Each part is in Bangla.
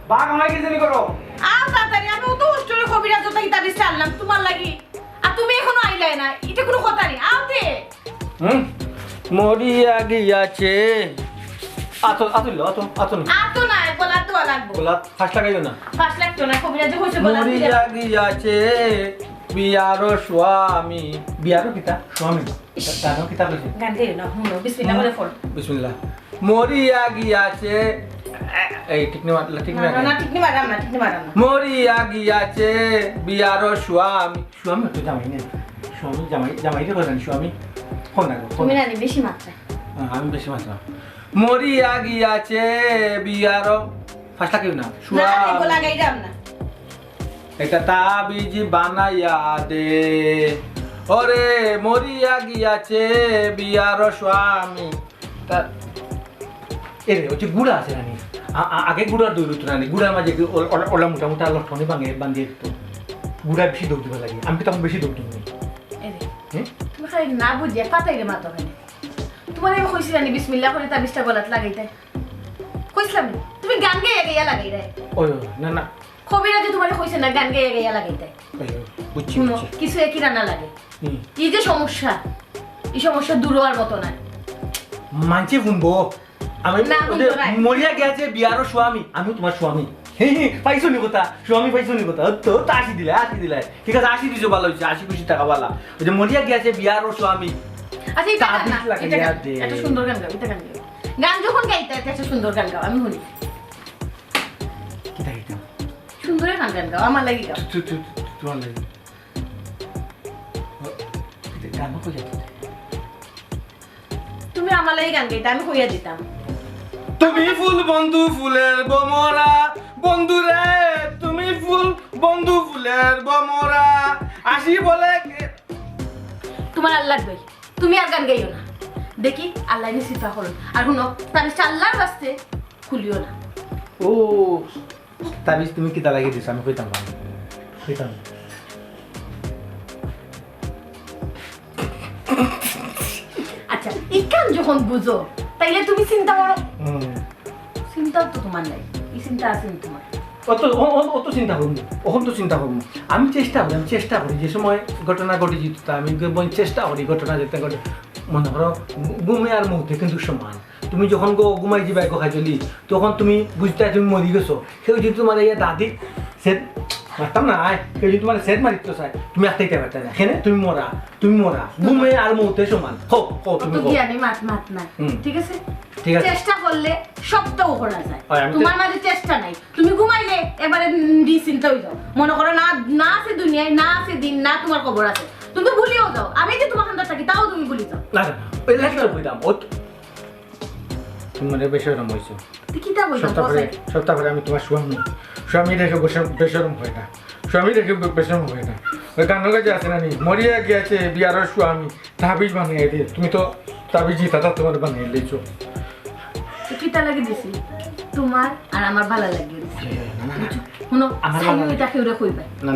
বাঘ আমায় কি জানি করো আও তাড়াতাড়ি আমি তো হোস্টেলে কবিরা যত কিতাব চাললাম তোমার লাগি আর তুমি এখনো আইলাই না এটা কোনো কথা নেই আওতে মরিয়া গিয়াছে আতো না বলা তো লাগবো বলা ফাঁস লাগাইও না 5 লাখ তো না কবিরা যে হইছে বলা মরিয়া গিয়াছে বিয়ারো স্বামী বিয়ারো কিতা স্বামী গানো কিতা কইছে গান গাইও না হুনো বিসমিল্লাহ বলে পড় বিসমিল্লাহ মরিয়া গিয়াছে এই ঠিক না ঠিক না না ঠিক নি মারাম না মরিয়া গিয়াছে বিয়ারো স্বামী স্বামী তো জামাই না স্বামী জামাই রে বলেন স্বামী ফোন না তুমি না বেশি মাত্রা আমি বেশি মাত্রা মরিয়া গিয়াছে বিয়ারো ফাঁস লাগাইও না না স্বামী বলা গাইরাম না একটা তাবিজ বানাইয়া দে ওরে মরিয়া গিয়াছে বিয়ার স্বামী তা এরে হচ্ছে গুড়া আছে নানি আগে গুড়ার দই রুতো নানি গুড়ার মাঝে ওলা মোটা লটনে বান্ধিয়ে দিত গুড়া বেশি দৌড় দিবা লাগে আমি তখন বেশি দৌড় দিই তুমি খালি না বুঝিয়া পাতাই রে মাতো খালি তোমার আমি কইছিলাম নি বিসমিল্লাহ করে তাবিজটা গলাত লাগাইতে কইছিলাম নি? তুমি গান গাইয়া লাগাই রে ওই না কবিরা যে তোমার কইছে না গান গাইয়া লাগাইতে বুঝছি শুনো কিছু একই রান্না লাগে এই যে সমস্যা এই সমস্যা দূর হওয়ার মতো না মানছি শুনবো আমি না, শুনবো না। মরিয়া গেছে বিয়ারো স্বামী আমি তোমার স্বামী পাইছো নি কথা স্বামী পাইছো নি কথা তো 80 দিলে ঠিক আছে 80 দিছো ভালো হয়েছে 80 টাকা বালা ওই যে মরিয়া গেছে বিয়ারো স্বামী আচ্ছা এটা গান না, তাবিজ লাগাইয়া এটা গান, দে। একটা সুন্দর গান গাও এটা গান গাও গান যখন গাইতে একটা সুন্দর গান গাও আমি শুনি কি থাকে সুন্দর গান গাও আমার লাগি গাও তোমার লাগে গান কই যাচ্ছে তুমি আমার লাগি গান গাইতে আমি কইয়া দিতাম তুমি ফুল বন্ধু ফুলের বমরা বন্ধু রে তুমি ফুল বন্ধু ফুলের বমরা আসি বলে তোমার আল্লাহ লাগবে তুমি আর গান গাইও না দেখি আল্লাহ নি সিফা হল আর শুনো তাহলে আল্লাহর বাস্তে খুলিও না ও তাবিজ তুমি কি তা লাগিয়ে দিছ আমি কইতাম না কইতাম আচ্ছা এই গান যখন বুঝো তাইলে তুমি চিন্তা করো চিন্তা তো তোমার নাই এই চিন্তা আছে নি তোমার অত চিন্তা করুন অহন তো চিন্তা করুন আমি চেষ্টা করি যে সময় ঘটনা ঘটে যেত আমি চেষ্টা করি ঘটনা যেতে ঘটে মনে করো ঘুমে আর মুহূর্তে কিন্তু সমান তুমি যখন ঘুমাই যাবে খাই চলি তখন তুমি বুঝতে তুমি মরি গেছো সেও যদি তোমার ইয়ে দাদি সেট মারতাম না কেউ যদি তোমার সেট মারিত চাই তুমি আটটাইতে পারতে না এখানে তুমি মরা ঘুমে আর মুহূর্তে সমান তুমি তো জ্ঞানী মাত নাই ঠিক আছে ঠিক আছে চেষ্টা করলে সবটাও করা যায় হয়, আমি তো- তোমার মাঝে চেষ্টা নাই তুমি ঘুমাইলে এবারে চিন্তা হয়ে যাও মনে করো না আছে দুনিয়ায় না আছে দিন না তোমার খবর আছে তুমি ভুলিও যাও আমি যে তোমার খান্দার থাকি তাও তুমি ভুলি যাও না ওই লাগলে বইতাম ও তুমি মানে বেশরম হয়েছো তুই কিতা বলছো সপ্তাহ পরে আমি তোমার স্বামী রেখে বেশরম হয় না স্বামী রেখে বেশরম হয় না ওই গানের কাছে আছে না নি মরিয়া গিয়েছে বিয়ার স্বামী তাবিজ বানিয়ে দিয়ে তুমি তো তাবিজ দাদা তোমার বানিয়ে দিয়েছো কিতা লাগে দিছি তোমার আর আমার ভালো লাগে দিছি শুনো আমার ছাই ভালো ওইটা কেউ কইবে না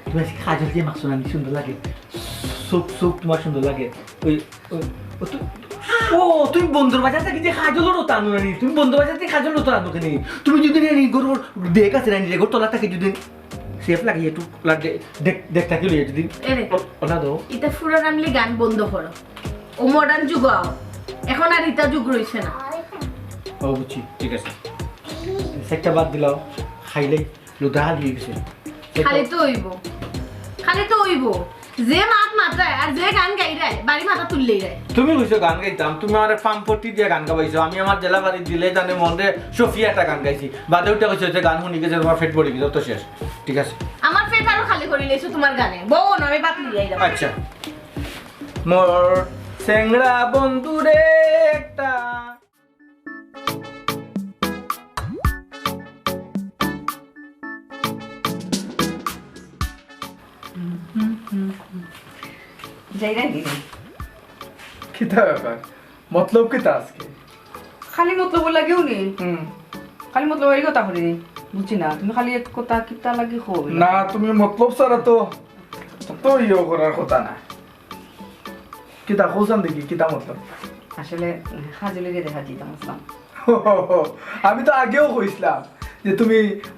তুমি কাজল দিয়ে মাখছো না সুন্দর লাগে সুপ তোমার সুন্দর লাগে ওই ও তুমি বন্ধুর বাজার থেকে যে খাজল রোতা আনো না তুমি বন্ধুর বাজার থেকে খাজল রোতা আনো কেন তুমি যদি গরুর দেখ আছে না রেগর তলা থেকে যদি সেফ লাগে একটু দেখ থাকিল যদি ওলা দাও এটা ফুরান আমলি গান বন্ধ করো ও মডার্ন যুগ এখন আর ইটা যুগ রইছে না ও বুঝছি ঠিক আছে সেটা বাদ দিলাও খাইলে লুদা দিয়ে গেছে খালি তো হইব যে মাত মাত্রায় আর যে গান গাই রায় বাড়ি মাথা তুললেই রায় তুমি কইছো গান গাইতাম তুমি আমার পাম্পটি দিয়ে গান গাইছো আমি আমার জেলা বাড়ি দিলে জানে মনে সফিয়া একটা গান গাইছি বাদে ওটা কইছো যে গান শুনি গেছে তোমার ফেট পড়ে গেছে তো শেষ ঠিক আছে আমার পেট আরো খালি করে লেছো তোমার গানে বউ না আমি বাত লিয়ে যাবো আচ্ছা মোর সেংড়া বন্ধুরে একটা যাই রাখি কিতা ব্যাপার মতলব কিতা আজকে খালি মতলব লাগেও নি খালি মতলব এই কথা করি বুঝছি না তুমি খালি এক কথা কিতা লাগি কই না তুমি মতলব ছাড়া তো তো ইয়ে করার কথা না কিতা খোঁজান দেখি কিতা মতলব আসলে হাজুলিরে দেখা দিতাম আসলাম। আমি তো আগেও কইছিলাম যে তুমি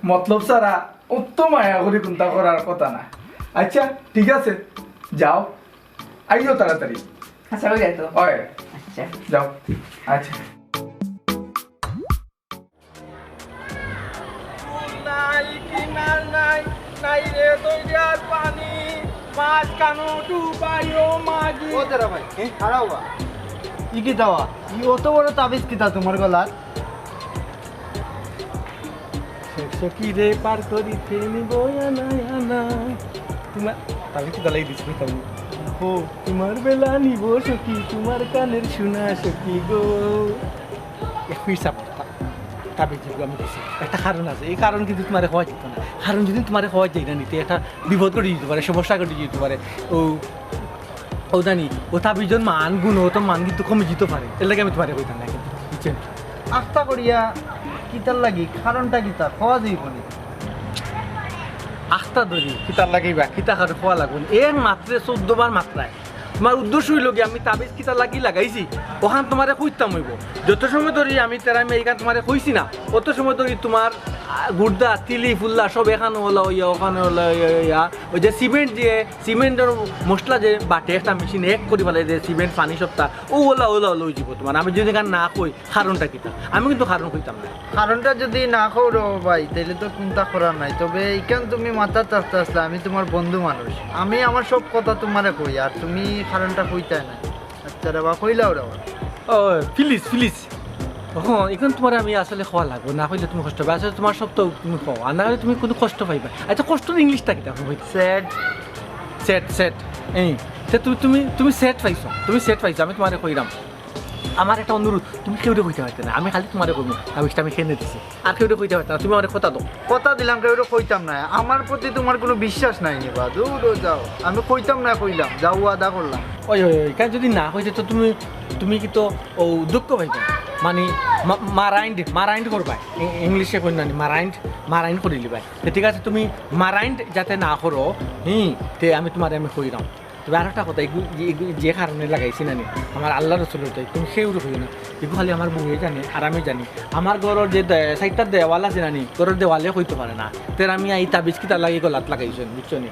মতলব ছাড়া অত মায়া করে চিন্তা করার কথা না। আচ্ছা ঠিক আছে, যাও, আইও তাড়াতাড়ি। আচ্ছা ওই যাই তো। ওই আচ্ছা যাও। আচ্ছা নাই কিনার নাই নাই রে দইয়ার পানি মাছ কানো ডুবাইও মাগি ও তেরা ভাই খারাপ বা ই কি দাওয়া ই অত বড় তাবিজ কিতা তোমার গলার? সখী রে পার করিতে নিব আনা আনা তোমার তাবিজ কি দালাই দিছি তুমি ও তোমার বেলা নিব সখী তোমার কানের শোনা সখী গো একই সাপ তাবিজ আমি দিছি একটা কারণ আছে, এই কারণ কিন্তু তোমার হওয়া যেত না। কারণ যদি তোমার হওয়া যায় না নিতে একটা বিপদ করে দিতে পারে, সমস্যা করে দিতে পারে। ও জানি ও তাবিজের মান গুণ ও তো মান কিন্তু কমে যেতে পারে, এর লাগে আমি তোমার কইতাম না কিন্তু বুঝছেন। আস্তা করিয়া কিতার লাগি কারণটা কিতা খাওয়া যাইব নি? আস্তা ধরি কিতার লাগাইবা কিতা খার খোয়া লাগবে এর মাত্রে 14 বার মাত্রায়। তোমার উদ্দেশ্য হইল কি আমি তাবিজ কিতা লাগাইছি ওখান তোমারে কইতাম হইব। যত সময় ধরি আমি তেরা আমেরিকান তোমারে কইছি না অত সময় ধরি তোমার গুর্দা তিলি ফুল্লা সব এখানে হলো ইয়া ওখানে হলো ইয়া ওই যে সিমেন্টের মশলা যে বাটে একটা মেশিন এক করি ফেলে যে সিমেন্ট পানি সবটা ও ওলা লই যাব তোমার। আমি যদি না কই কারণটা কিতা আমি কিন্তু কারণ কইতাম না। কারণটা যদি না করো ভাই তাহলে তো চিন্তা করার নাই। তবে এইখান তুমি মাথা চাপতে আসলে আমি তোমার বন্ধু মানুষ, আমি আমার সব কথা তোমারে কই আর তুমি কারণটা কইতাই না। আচ্ছা রে বা কইলাও রে বা। ও ফিলিস হ্যাঁ এখন তোমার আমি আসলে খাওয়া লাগবো না হইলে তুমি কষ্ট পাই আসলে তোমার সব তো তুমি খাও আর না হলে তুমি কোনো কষ্ট পাইবা। আচ্ছা কষ্টর ইংলিশটা কিতা স্যাড সেট এই তুমি সেট পাইছো আমি তোমারে কইরাম। আমার একটা অনুরোধ, তুমি কেউরে কইতে পারতে না, আমি খালি তোমারে কইবো তাবিজটা আমি খেয়ে দিছি আর কেউরে কইতে পারতে না। তুমি আমার কথা দাও। কথা দিলাম কেউ কইতাম না, আমার প্রতি তোমার কোনো বিশ্বাস নাই নিবা দূর যাও। আমি কইতাম না কইলাম যাও আদা করলাম। ওই কাজ যদি না হয়েছে তো তুমি কি তো ও দুঃখ পাইবা মানে মারাইন্ড করবা ইংলিশে কই না মারাইন্ড করে লিবা। ঠিক আছে তুমি মারাইন্ড যাতে না করো তে আমি তোমারে আমি কইরাম। তবে আর একটা কথা যে কারণে লাগাইছি না আমার আল্লাহ রসুলের তাই তুমি সেও কই না এগুলো খালি আমার বউয়ে জানে আর আমি জানি। আমার ঘরের যে সাইডটার দেওয়াল আছে নানি ঘরের দেওয়ালে কইতে পারে না তের আমি এই তাবিজ কিতা লাগিয়ে গলাত লাগাইছেন বুঝছো নি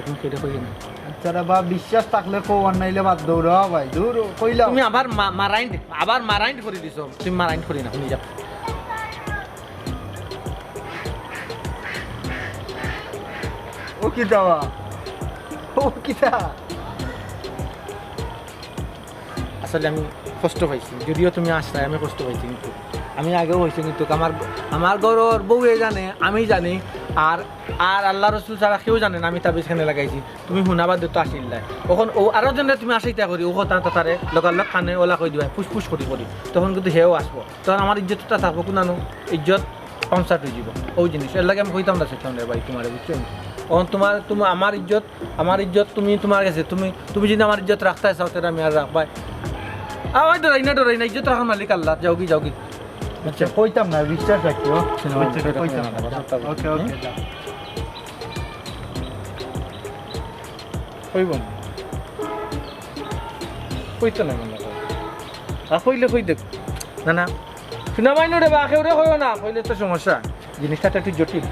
তুমি সেটা কই না। আচ্ছা রে বা বিশ্বাস থাকলে কো আর নাইলে বাদ দৌড়া ভাই দূর কইলাম। তুমি আবার মারাইন্ড করে দিছো, তুমি মারাইন্ড করি না শুনি যাও। ও কি দাওয়া ও কিতা আসলে আমি কষ্ট পাইছি যদিও তুমি আসলে আমি কষ্ট পাইছি কিন্তু আমি আগেও হয়েছি কিন্তু আমার ঘরের বউয়ে জানে আমি জানি আর আল্লাহ রসুল ছাড়া কেউ জানে না আমি তাবিজ খানে লাগাইছি। তুমি শুনাবার দিত আসিল তখন ও আরও জানে তুমি আসাইতা করি ও কথা তারে লগালগ কানে ওলা কই দিবা ফুসফুস করি তখন কিন্তু হেও আসবো তখন আমার ইজ্জতটা থাকবো কোনানো ইজ্জত কনসার্ট হয়ে যাব ওই জিনিস এর লাগে আমি কইতাম না সেখানে ভাই তোমার বুঝছো। তখন তুমি আমার ইজ্জত তুমি তোমার কাছে তুমি যদি আমার ইজ্জত রাখতে চাও তাহলে আমি আর রাখবাই। আওয়াজ ডরাই না ইজ্জত রাখার মালিক আল্লাহ। যাও কি আচ্ছা কইতাম না বিশ্বাস রাখিও। কইতাম না ওকে কইব না কইতো না মনে কইলে কই দেখ না শুনা মাইনো রে বা কেউরে কইও না কইলে তো সমস্যা জিনিসটা তো একটু জটিল।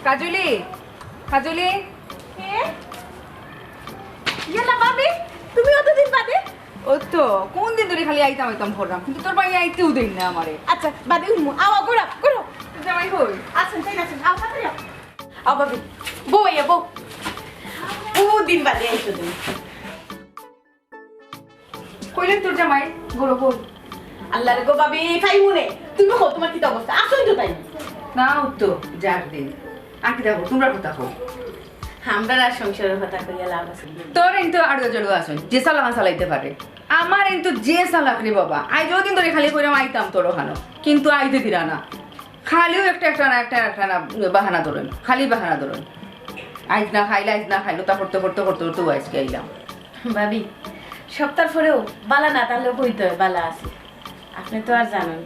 কাজলি ইয়া ভাবি তুমি অতদিন বাদে ও তো কোন দিন ধরে খালি আইতাম করলাম কিন্তু তোর বাড়ি আইতেও দেই না আমারে। আচ্ছা বাদে উঠমু আওয়া করো জামাই হই আছেন তাই আছেন আও তাড়াতাড়ি আও ভাবি বউ ও দিন বাদে আইছো তুমি কইলেন তোর জামাই গরো বল আল্লাহ রে গো ভাবি খাইমু নে তুমি হো তোমার কি অবস্থা আসুন তো তাই না তো যাক দিন আকি দেখো তোমরা কথা কো আমরা আর সংসারের কথা কইয়া লাভ আছে। তোর কিন্তু আড়ো জড়ো আসুন যে চালান চালাইতে পারে আমার কিন্তু যে চালাক রে বাবা আই যদিন ধরে খালি কইরাম আইতাম তোর ওখানে কিন্তু আইতে দিরা না খালিও একটা না বাহানা ধরেন খালি বাহানা ধরেন আইজ না খাইলো তা করতে আজকে আইলাম। ভাবি সপ্তাহ পরেও বালা না তাহলে কইতে হয় বালা আছে আপনি তো আর জানেন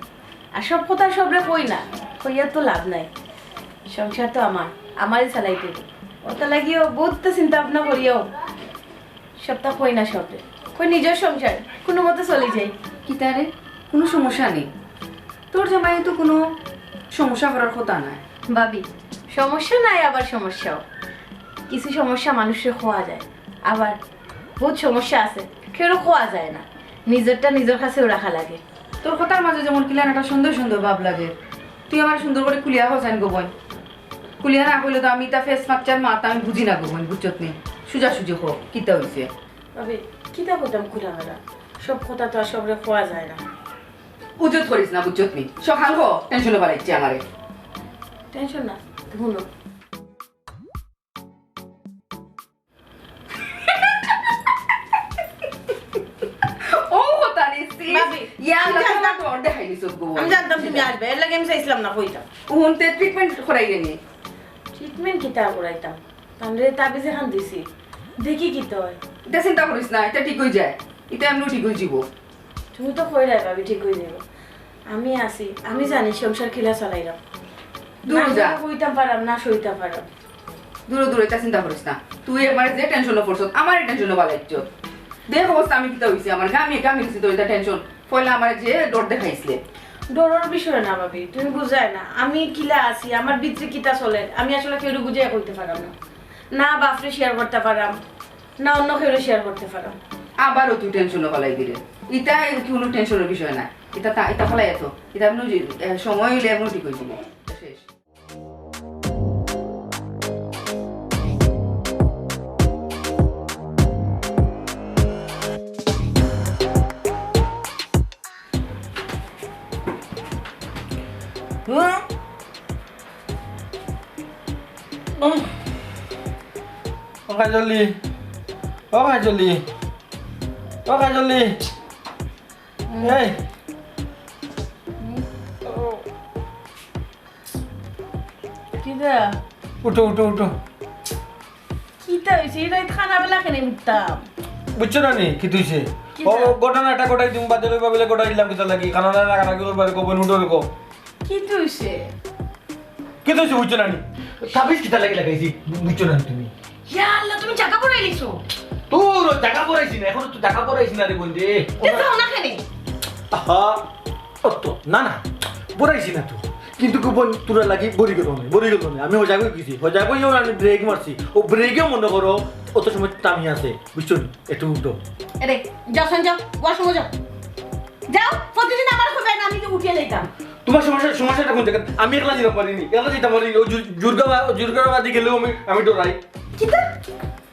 আর সব কথা সবরে কই না কইয়া তো লাভ নাই সংসার তো আমারই চালাইতে ওটা লাগিও বহুত তো চিন্তা ভাবনা করিও সপ্তাহ কই না সবরে কই নিজের সংসার কোনো মতে চলে যাই। কি তারে কোনো সমস্যা নেই, তোর জামাই তো কোনো সমস্যা করার কথা নাই। ভাবি সমস্যা নাই, আবার সমস্যাও। কিছু সমস্যা মানুষের খোয়া যায়, আবার বহুত সমস্যা আছে কেউ খোয়া যায় না, নিজেরটা নিজের কাছেও রাখা লাগে। তোর কথার মাঝে যেমন কিলান একটা সুন্দর সুন্দর ভাব লাগে, তুই আমার সুন্দর করে কুলিয়া হোসেন গোবন, কুলিয়া না কইলে তো আমি তা ফেস মাকচার মাথা আমি বুঝি না গোবন, বুঝছত নি সুজা সুজি হোক কিতা হইছে। ভাবি কিতা বলতাম খুলামেলা, সব কথা তো আর সবরে খোয়া যায় না। উজত করিস না, বুঝছত নি সকাল হো টেনশনে বাড়াইছে আমারে। টেনশন না, শুনো ও কথা নিছি ভাবি, ইয়া আমি লাগা জানতাম। তো অর্ধে খাইলিস গোবন। আমি জানতাম তুমি আসবে, এর লাগে আমি চাইছিলাম না কইতাম। উনতে ট্রিটমেন্ট করাই নি ট্রিটমেন্ট কিতা করাইতাম, তাহলে তাবিজে খান দিছি, দেখি কি তো হয়। এটা চিন্তা করিস না, এটা ঠিক হয়ে যায়, এটা এমনি ঠিক হয়ে যাব। তুমি তো কইলাই ভাবি ঠিক হয়ে যাবো। আমি আছি, আমি জানি সংসার কিলা চালাইলাম, দূর যা, কইতাম পারাম না সইতাম পারাম। দূরে দূরে এটা চিন্তা করিস না, তুই আমার যে টেনশনে পড়ছ আমার টেনশনে বালাইছ। দেখ অবস্থা আমি কিতা হইছি, আমার গামি গেছি তো এটা টেনশন পয়লা আমার যে ডর দেখাইছিলে। ডরের বিষয় না ভাবি, তুমি বুঝাই না আমি কিলা আছি, আমার ভিতরে কিতা চলে আমি আসলে কেউ বুঝাই কইতে পারাম না, না বাপরে শেয়ার করতে পারাম না অন্য কেউ শেয়ার করতে পারাম। আবারও তুই টেনশনে ফলাই দিলে, এটা কোনো টেনশনের বিষয় না, এটা ফলাই এত এটা এমন সময় হইলে এমন ঠিক হয়ে যাবে শেষ। ও কাজলি, ও কাজলি, ও কাজলি, এই কিতা উঠো উঠো উঠো। কিতা হয়েছে এটা খানা বেলা কেন উঠতাম। বুঝছো না নি কি তুইছে? কি ও যা? ঘটনাটা ঘটাই তুমি বাদে লইবা বলে ঘটাই দিলাম কিতা লাগি কারণ রাগারাগি করবার কো বন উঠো কো কি হয়েছে? কি তুইছে বুঝছো না নি? তাবিজ কিতা লাগি লাগাইছি বুঝছো না তুমি? ইয়া আল্লাহ তুমি জায়গা পড়ে লিখছো, তোর টাকা পড়াইছি না, এখন তো টাকা পড়াইছি না রে বন্ধে। এটা না কেন? আহা অত না না পড়াইছি না তো, কিন্তু কোন তোরা লাগি বড়ি গেল না, বড়ি গেল না। আমি ও জায়গায় গেছি, ও জায়গায় আমি ব্রেক মারছি, ও ব্রেকেও মনে করো অত সময় টামি আছে বুঝছো নি? একটু উঠো। আরে যাও শুন যাও, ওয়াশরুমে যাও, যাও প্রতিদিন আমার খুব না আমি তো উঠিয়ে লইতাম। তোমার সমস্যাটা কোন জায়গা? আমি একলা যেতে পারিনি, একলা যেতে পারিনি। ও জুরগাবাদি গেলেও আমি ডরাই। কিতা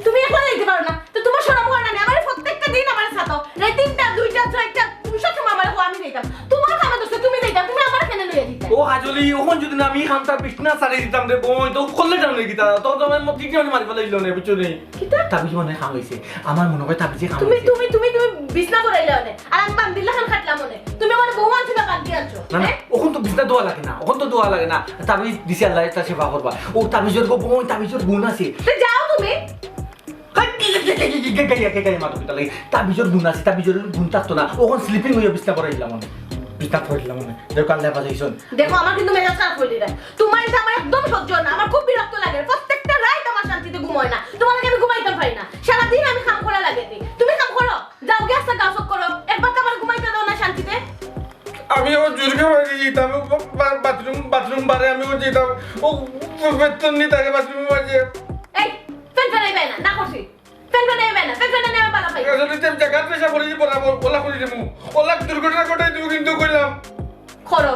তুমি একলা যাইতে পারো না তো তোমার শরম হয় না? আমার প্রত্যেকটা দিন আমার সাথে রাত 3টা 2টা 6টা তুমি সব সময় আমার আমি যাইতাম, তোমার কামে দোষ তুমি যাইতাম, তুমি আমার কেন লইয়া দিতা? ও হাজলি ওখান যদি না আমি খামটা বিছনা সারি দিতাম রে বই তো করলে টাম রে গিতা তো তোমার মত ঠিক আমি মারি ফেলাইলো না বুঝছো নি? কিতা তাবিজ মনে খাম হইছে, আমার মনে হয় তাবিজে খাম তুমি হইছে। তুমি তুমি তুমি বিছনা করাইলা না আর আমি বান্দিল্লা খান খাটলাম মনে, তুমি আমার বউ আনছো না বান্দি আনছো? না না ওখান তো বিছনা দোয়া লাগে না, ওখান তো দোয়া লাগে না। তাবিজ দিছে আল্লাহ তা সেবা করবা। ও তাবিজের গো বই তাবিজের গুণ আছে। তো যাও তুমি। তাবিজের গুণ আছে, তাবিজের গুণ থাকতো না ওখান স্লিপিং হয়ে বিছনা করাইলাম মনে, বিছনা করাইলাম মনে। দেখো আল্লাহ বাজাইছন। দেখো আমার কিন্তু মেজাজ খারাপ হইলি না, তোমার এটা আমার একদম সহ্য না, আমার খুব বিরক্ত লাগে, প্রত্যেকটা রাত আমার শান্তিতে ঘুমায় না, তোমার লাগে আমি ঘুমাইতে পারি না, সারাদিন আমি কাম করা লাগে নি। তুমি কাম করো, যাও গ্যাসটা গাছ করো, একবার তো আমার ঘুমাইতে দাও না শান্তিতে। আমি ও জুরগাবাদি যেতাম, বাথরুম বারে আমি ও যেতাম, ও বেতন নি তাকে বাথরুমে বাজে। এই ফ্যান ফ্যান না না করছি, ফ্যান ফ্যান না, ফ্যান ফ্যান নেবে বালা পাই। আসলে তেম জায়গা পেশা করে দি পড়া ওলা করে দিমু, ওলা দুর্ঘটনা ঘটাই দিমু কিন্তু কইলাম। করো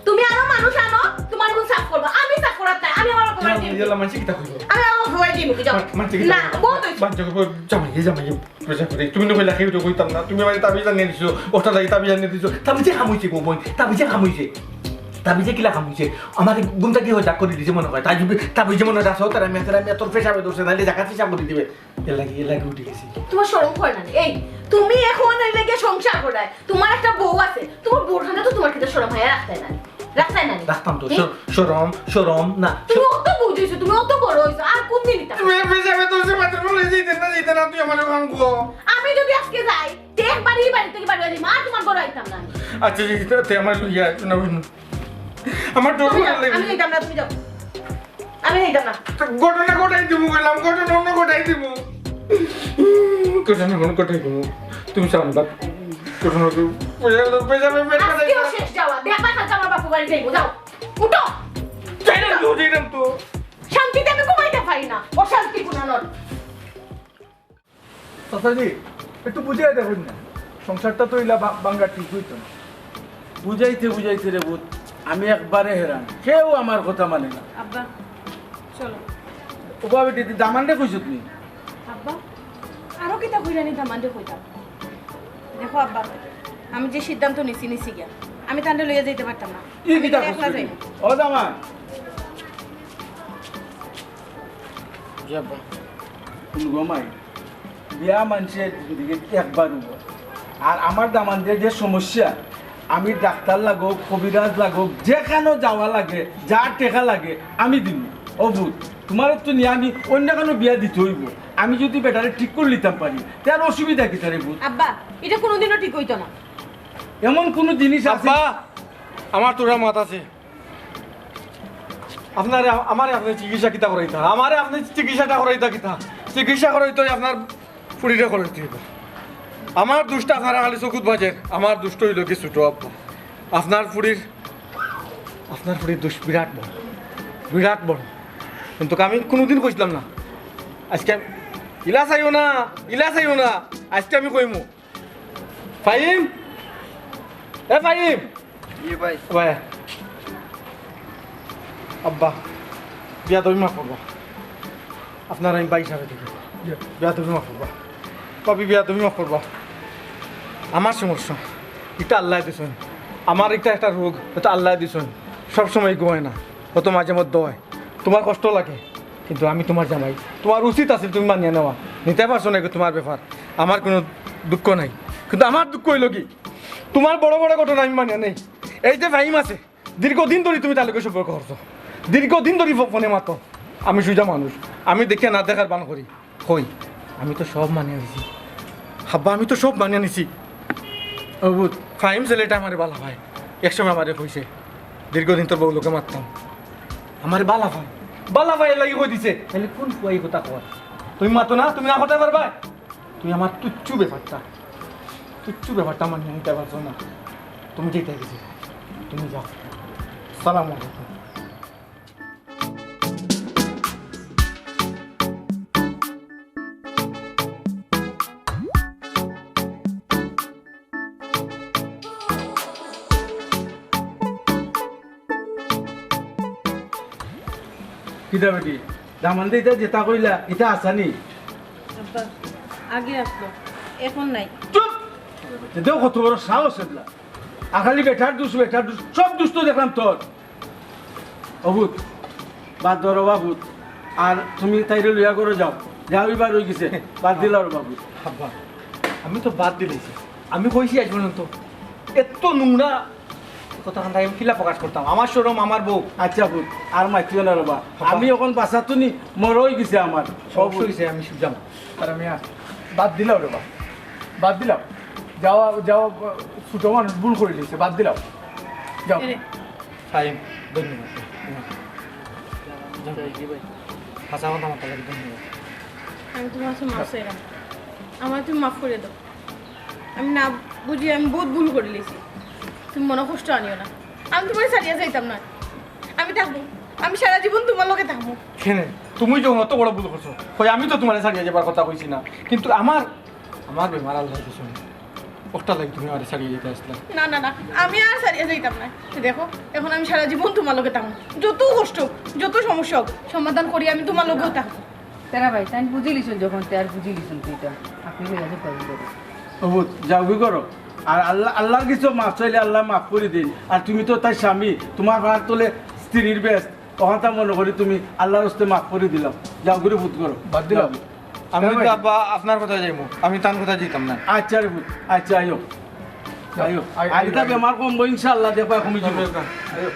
তুমি আরো মানুষ আনো, তোমার গুণ সাফ করবো, আমি সাফ করার তাই আমি আমার ঘরে দিই, ইয়ালা মানছি কি তা কইবো? আমি আমার ঘরে দিই, যাও না বহুত হইছে। বাচ্চা কইবো জামাই পেশা করে তুমি নকইলা খেয়ে তো কইতাম না, তুমি আমারে তাবিজ আনিয়ে দিছো, ওটা লাগি তাবিজ আনিয়ে দিছো। তাবিজে খামুইছে গো বই, তাবিজে খামুইছে, তাবিজে কিলা খামুইছে আমাকে গুমটা কি হয় ডাক করে দিছে মনে হয়। তাবিজে মনে হয় দাসও তার আমি তোর পেশাবে দোষে নাইলে জায়গা পেশা করে দিবে। এলাকি উঠে গেছি। তোমার শরম করে না? এই তুমি এখন এই লেগে সংসার করায়, তোমার একটা বউ আছে, তোমার বউর খানে তো তোমার কিন্তু শরম হয় রাখতে না, রাখতে না রাখতাম তো সরম না। তুমি অত বুঝেছো, তুমি অত বড় হইছো, আর কোন দিন এটা তুমি পেশাবে দোষে মাত্র বলে যেতে না তুই আমার ভাঙবো। আমি যদি আজকে যাই একবারই বাড়ি থেকে বাড়ি যাই, মা তোমার বড় আইতাম না। আচ্ছা তে আমার ইয়া না আমার ডর লাগে। আমি যাইতাম না, তুমি যাও, আমি যাইতাম না। ঘটনা ঘটাই দিমু কইলাম, ঘটনা অন্য ঘটাই দিমু, ঘটনা কোন ঘটাই দিমু। তুমি চাও না আজকেও শেষ যাওয়া দেখবা কালকে আমার বাপু বাড়ি যাইবো যাও উঠো তো শান্তিতে আমি ঘুমাইতে পারি না অশান্তি গুণানোর চাচাজি একটু বুঝিয়ে দেখুন না সংসারটা তো ইলা বাঙ্গা ঠিক হইতো না। বুঝাইতে বুঝাইতে রে বুধ আমি একবারে হেরান কেউ আমার কথা মানে না আব্বা চলো ওবা বেটি দামানটা কইছো তুমি আব্বা আরো কিতা কইরা নি দামান্ডে কইতাম দেখো আব্বা আমি যে সিদ্ধান্ত নিছি গিয়া আমি তান্ডে লইয়া যাইতে পারতাম না ই কিতা আমি একলা যাইব ও দামান যাবা কোন গমাই বিয়া মানুষের দিকে একবার উব আর আমার দামান দিয়ে যে সমস্যা আমি ডাক্তার লাগোক কবিরাজ লাগোক যেখানে যাওয়া লাগে যা টেকা লাগে আমি দিব ও বুধ তোমার তো নিয়ে আমি অন্য কোনো বিয়া দিতে হইব আমি যদি বেটারে ঠিক করে নিতাম পারি তার অসুবিধা কি তারে বুধ আব্বা এটা কোনোদিনও ঠিক হইতো না এমন কোনো জিনিস আছে আব্বা আমার তোরা মাত আছে আপনারে আমারে আপনি চিকিৎসা কিতা করাইতা আমারে আপনি চিকিৎসাটা করাইতা কিতা চিকিৎসা করাইতো আপনার ফুড়িটা করাইতে হইব আমার দুষ্ট আপনারা খালি চকুত বাজে আমার দুষ্ট হইল কি ছোট আব্বা আপনার ফুড়ির দুষ্ট বিরাট বড় কিন্তু আমি কোনোদিন কইছিলাম না আজকে ইলা চাইও না আজকে আমি কইমু ফাইম এ ফাইম ভাই ভাই আব্বা বিয়া তুমি মাফ করবা আপনার আমি বাইশ হাজার থেকে বিয়া তুমি মাফ করবা পাবি বিয়া তুমি মাফ করবা আমার সমস্যা এটা আল্লাহ দিছেন আমার একটা রোগ এটা আল্লাহ দিছেন সবসময় ঘুমায় না হয়তো মাঝে মধ্যে হয় তোমার কষ্ট লাগে কিন্তু আমি তোমার জামাই তোমার উচিত আছে তুমি মানিয়ে নেওয়া নিতে পারছো নাকি তোমার ব্যাপার আমার কোনো দুঃখ নাই কিন্তু আমার দুঃখ হইল কি তোমার বড় বড় ঘটনা আমি মানিয়ে নেই এই যে ফাহিম আছে দীর্ঘদিন ধরে তুমি তার লোকের সম্পর্ক করছো দীর্ঘদিন ধরে ফোনে মাতো আমি সুজা মানুষ আমি দেখে না দেখার বান করি কই আমি তো সব মানিয়ে নিছি হাব্বা আমি তো সব মানিয়ে নিছি ও বুধ ফাহিম ছেলেটা আমার বালা ভাই একসময় আমারে কইছে দীর্ঘদিন তোর বউ লোকে মারতাম আমার বালা ভাই লাগি কই দিছে তাহলে কোন ফুয়াই কথা কর তুমি মাতো না তুমি না হতে পারবা তুমি আমার তুচ্ছু ব্যাপারটা মানিয়ে নিতে পারছো না তুমি যেতে গেছি তুমি যাও সালাম আলাইকুম কিতা বেটি দামান দিয়ে এটা যেটা কইলা এটা আসানি আব্বা আগে আসলো এখন নাই চুপ দেও কত বড় সাহস এগুলা আখালি বেটার দুষ সব দুষ্ট দেখলাম তোর অভূত বাদ ধরো বাবুত আর তুমি তাইরে লইয়া করে যাও যাও এবার হয়ে গেছে বাদ দিল আর বাবু হাব্বা আমি তো বাদ দিলেছি আমি কইছি আজ পর্যন্ত এত নোংরা কথা আমি কিলা প্রকাশ করতাম আমার শরম আমার বউ আচ্ছা বুত আর মাইতিও না রবা আমি এখন বাসাতো নি মর হয়ে গেছে আমার সব হয়েছে আমি যাম আর আমি বাদ দিলাম রে বাদ দিলাম যাওয়া যাওয়া ছোট মানুষ ভুল করে দিয়েছে বাদ দিলাম যাও এরে, ফাইম ধন্যবাদ হাসা কথা মাথা লাগে ধন্যবাদ আমি তোমার কাছে মাফ চাইলাম আমার তুমি মাফ করে দাও আমি না বুঝি আমি বহুত ভুল করে লিছি তুমি মনে কষ্ট আনিও না আমি তোমার ছাড়িয়া যাইতাম না আমি থাকবো আমি সারা জীবন তোমার লগে থাকবো কেনে তুমি যখন অত বড় ভুল করছো কই আমি তো তোমার ছাড়িয়ে যাবার কথা কইছি না কিন্তু আমার বেমার আল্লাহ কিছু কষ্ট লাগে তুমি আমার ছাড়িয়ে যেতে আসলে না না না আমি আর ছাড়িয়া যাইতাম না দেখো এখন আমি সারা জীবন তোমার লগে থাকবো যত কষ্ট হোক, যত সমস্যা হোক সমাধান করি আমি তোমার লগেও থাকবো তেরা ভাই তাই বুঝি লিছুন যখন তার বুঝি লিছুন তুইটা আপনি হয়ে গেছে পারি অভূত যাও কি করো আর আল্লাহর কিছু মাফ চাইলে আল্লাহ মাফ করে দিন আর তুমি তো তাই স্বামী তোমার ভার তোলে স্ত্রীর বেস্ট তখন তা মনে করি তুমি আল্লাহর হস্তে মাফ করে দিলাম যাও করে ভূত করো বাদ দিলাম আমি তো আব্বা আপনার কথা যাইবো আমি তার কথা যেতাম না আচ্ছা রে ভূত আচ্ছা আইও আইও আইতা বেমার কমবো ইনশাআল্লাহ দেখবা কমি যাবে আইও